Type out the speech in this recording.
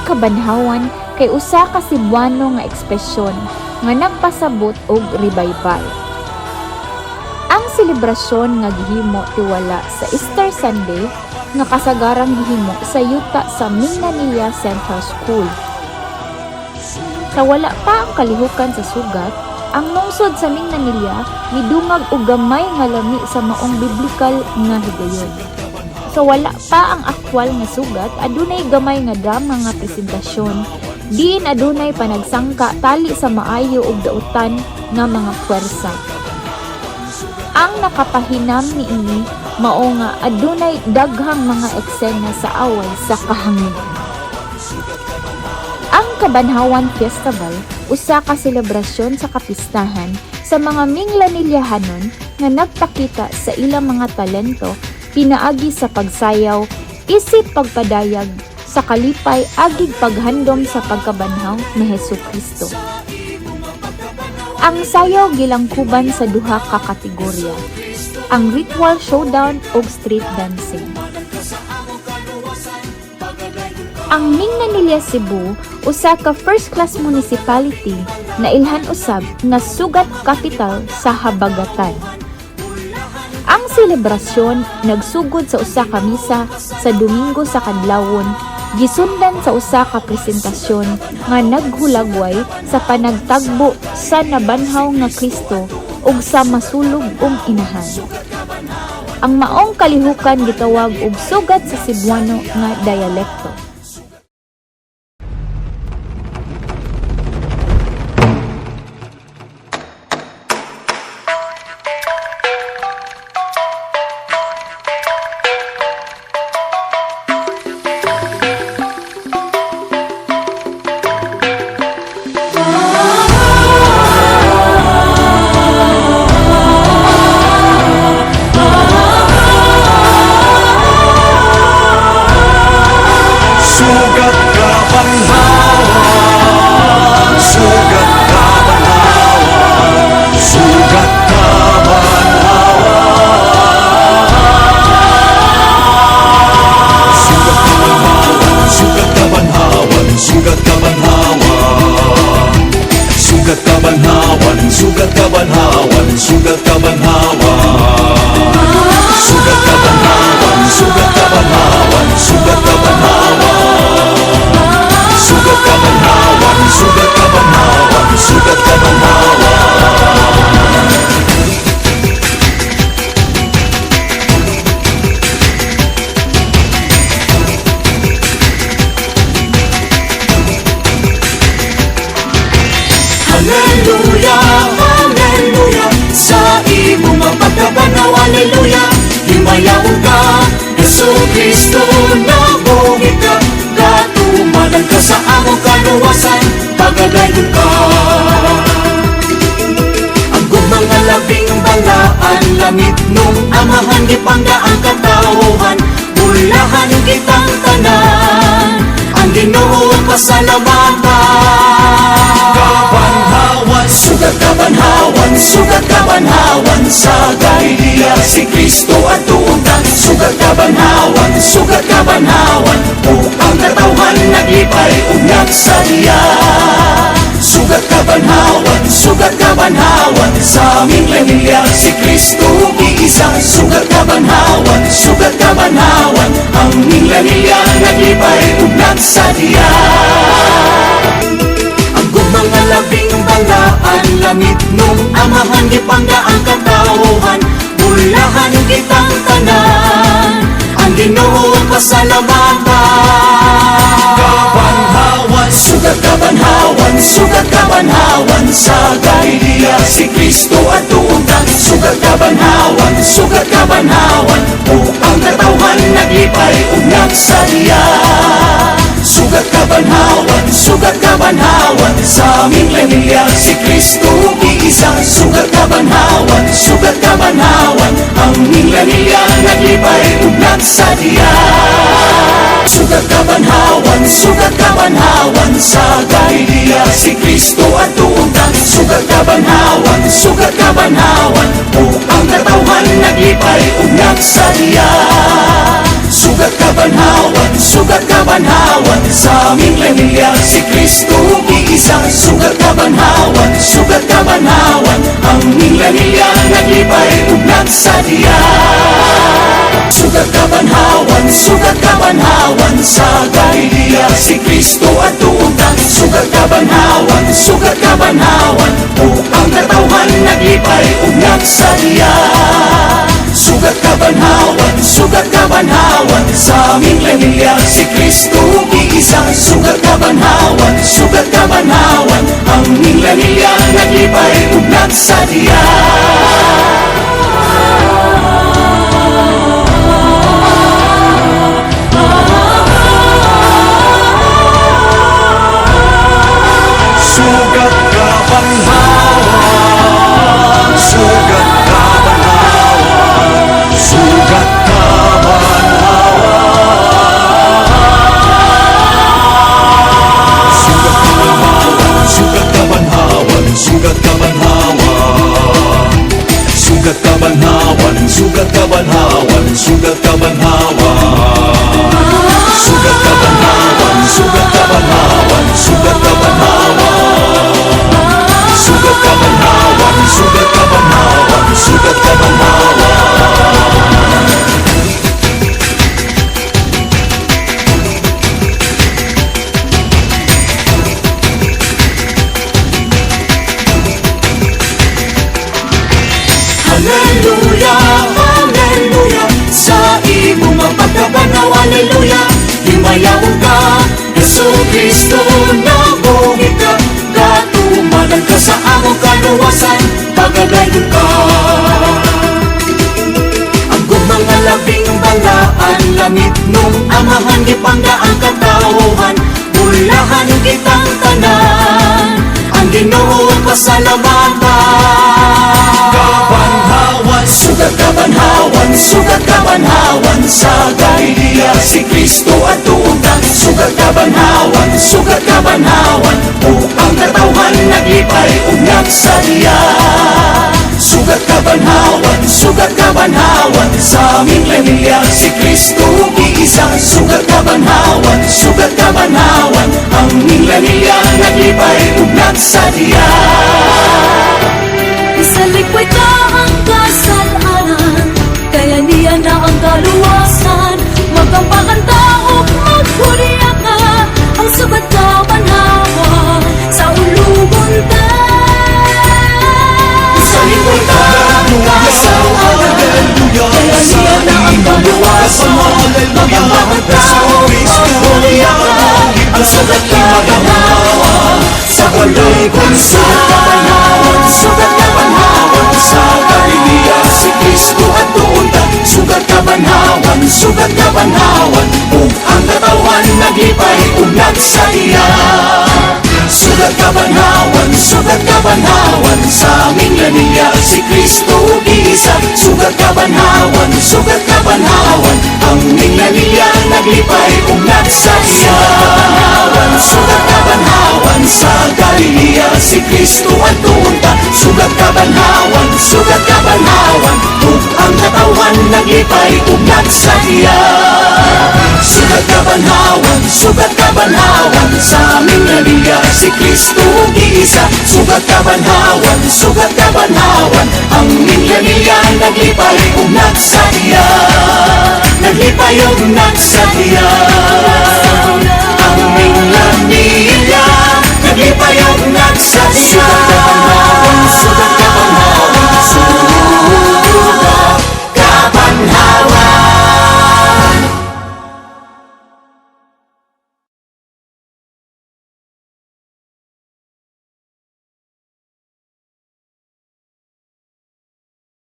kabanhawan kay usa ka Cebuano nga ekspresyon nga nagpasabot og revival. Ang selebrasyon nga gihimo tiwala sa Easter Sunday nga kasagarang gihimo sa yuta sa Mindanilla Central School. Sa wala pa ang kalihukan sa sugat, ang lungsod sa Mindanilla midungag og gamay nga lami sa maong biblikal nga higayon. Sa wala pa ang aktwal nga sugat, adunay gamay nga drama nga presentasyon, diin adunay panagsangka tali sa maayo ug dautan nga mga puwersa. Ang nakapahinam niini mao nga adunay daghang mga eksena sa away sa kahangin. Ang Kabanhawan Festival usa ka selebrasyon sa kapistahan sa mga Minglanilyahanon nga nagpakita sa ilang mga talento pinaagi sa pagsayaw, isip pagpadayag sa kalipay agig paghandom sa pagkabanhaw ni Hesukristo. Ang sayaw gilangkuban sa duha ka kategorya, ang ritual showdown ug street dancing. Ang Mindanilla, Cebu, usa ka first-class municipality na ilhan usab nga sugat capital sa habagatan. Ang selebrasyon nagsugod sa usa ka misa sa Domingo sa kadlawon, gisundan sa usa ka presentasyon nga naghulagway sa panagtagbo sa nabanhaw nga Kristo ug sa masulog inahan. Ang maong kalihukan gitawag og sugat sa Cebuano nga dialekto. Sugat kabanhawan, sugat kabanhawan, sugat kabanhawan, sugat kabanhawan, sugat kabanhawan, sugat kabanhawan, sugat kabanhawan, sugat kabanhawan. Hallelujah, hallelujah, sa imo mapagkabanaw, hallelujah. Himayaw ka, Yesu Kristo, nabuhi ka, katumanan ka sa among kaluwasan, pagadayon ka. Ang mga labing balaan, langit nung amahan, gipangga ang katauhan, bulahan kitang tanan, ang Ginoo pasalamatan. Sugat kabanhawan, sa Galilea si Kristo at tuuntan. Sugat kabanhawan, ang katawhan naglipay ug nagsadya. Sugat kabanhawan, sa aming Galilea si Kristo iisa. Sugat kabanhawan, ang aming Galilea naglipay ug nagsadya. Mga labing balaan, langit nung amahan, gipangga ang katauhan, bulahan kitang tanan, ang Ginoo pasalamatan. Sugat kabanhawan, sa Galilea si Kristo at tuuntan. Sugat kabanhawan, ang katawhan naglipay ug nagsadya. Sugat kabanhawan, sa aming Galilea si Kristo iisa. Sugat kabanhawan, ang aming Galilea naglipay ug nagsadya. Sugat kabanhawan, sa Galilea si Kristo at tuuntan. Sugat kabanhawan, ang katawhan naglipay ug nagsadya. Sugat kabanhawan, sugat kabanhawan sa aming pamilya. Si Kristo iisa, sugat kabanhawan, sugat kabanhawan. Ang aming pamilya naglipay ug nagsadya. Sugat kabanhawan sa Galilea. Si Kristo at tuunta, sugat kabanhawan o ang katawhan naglipay ug nagsadya. Sugat kabanhawan sa aming pamilya. Si Kristo iisa, sugat kabanhawan ang aming pamilya naglipay ug nagsadya. Sugat kabanhawan, sugat kabanhawan, sugat kabanhawan, sugat kabanhawan, sugat kabanhawan, sugat kabanhawan, sugat kabanhawan, sugat kabanhawan, sugat kabanhawan, sugat kabanhawan, sugat kabanhawan, sugat kabanhawan, sugat kabanhawan, sugat kabanhawan. Hallelujah, hallelujah, sa imo mapagkabanaw, hallelujah. Himayawon ka, Yesu Kristo, nabuhi ka, katumanan ka sa among kaluwasan, pagadayon ka. Ang mga labing balaan, langit nung amahan, gipangga ang katawhan, bulahan kitang tanan, ang Ginoo pasalamatan. Sugat kabanhawan sa Galilea. Si Kristo at tuunta, sugat kabanhawan o ang katawhan naglipay ug nagsadya. Sugat kabanhawan sa aming pamilya. Si Kristo iisa, sugat kabanhawan ang aming pamilya naglipay ug nagsadya. Sa likwid na ang kasalanan, kaya niya na ang kaluwasan. Magampakan tao, magpuriya ka, ang sugat kabanhawan sa ulugon ka. Sa likwid na ang kasalanan, kaya niya na ang kaluwasan. Magampakan tao, magpuriya ka, ang sugat kabanhawan sa ulugon ka. Sugat kabanhawan sa Galilea. Si Kristo at tuunta, sugat kabanhawan o ang katawhan naglipay ug nagsadya. Sugat kabanhawan sa aming pamilya. Si Kristo iisa, sugat kabanhawan ang aming pamilya naglipay ug nagsadya. Sugat kabanhawan sa Galilea. Si Kristo at tuunta, sugat kabanhawan ug ang katawhan naglipay ug nagsadya. Sugat kabanhawan sa aming pamilya. Si Kristo iisa, sugat kabanhawan ang aming pamilya naglipay ug nagsadya. Naglipay ug nagsadya. Ang aming pamilya